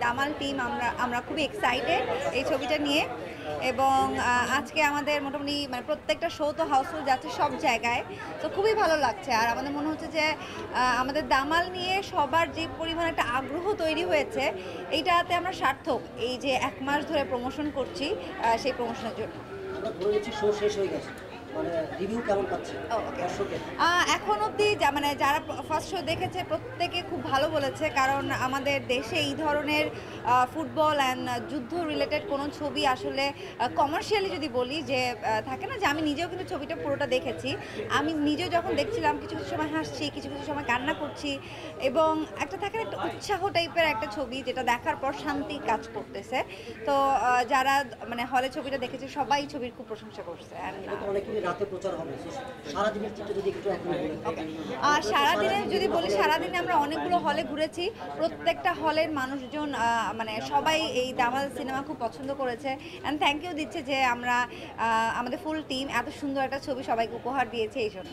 দামাল টিম আমরা খুবই এক্সাইটেড এই ছবিটা নিয়ে এবং আজকে আমাদের মোটামুটি মানে প্রত্যেকটা শো তো হাউসফুল যাচ্ছে সব জায়গায়, তো খুবই ভালো লাগছে। আর আমাদের মনে হচ্ছে যে আমাদের দামাল নিয়ে সবার যে পরিমাণ একটা আগ্রহ তৈরি হয়েছে, এইটাতে আমরা সার্থক। এই যে 1 মাস ধরে প্রমোশন করছি সেই প্রমোশনের জন্য। আমরা ধরে নিচ্ছি শো শেষ হয়ে গেছে, মানে রিভিউ কেমন পাচ্ছে দর্শকের? এখন অবধি মানে যারা ফার্স্ট শো দেখেছে প্রত্যেকে খুব ভালো বলেছে, কারণ আমাদের দেশে এই ধরনের ফুটবল অ্যান্ড যুদ্ধ রিলেটেড কোনো ছবি আসলে কমার্শিয়ালি যদি বলি যে থাকে না, যে আমি নিজেও কিন্তু ছবিটা পুরোটা দেখেছি। আমি নিজেও যখন দেখছিলাম কিছু কিছু সময় হাসছি, কিছু কিছু সময় কান্না করছি, এবং একটা থাকে না একটা উৎসাহ টাইপের একটা ছবি, যেটা দেখার পর শান্তি কাজ করতেছে। তো যারা মানে হলে ছবিটা দেখেছে সবাই ছবির খুব প্রশংসা করছে। এটা তো অনেকদিন রাতে প্রচার হবে, সারাদিনের চিত্র যদি একটু এখন বলেন। আর সারাদিনে যদি বলি, সারাদিনে আমরা অনেকগুলো হলে ঘুরেছি, প্রত্যেকটা হলের মানুষজন মানে সবাই এই দামাল সিনেমা খুব পছন্দ করেছে। অ্যান্ড থ্যাংক ইউ দিচ্ছে যে আমরা আমাদের ফুল টিম এত সুন্দর একটা ছবি সবাইকে উপহার দিয়েছে এই জন্য।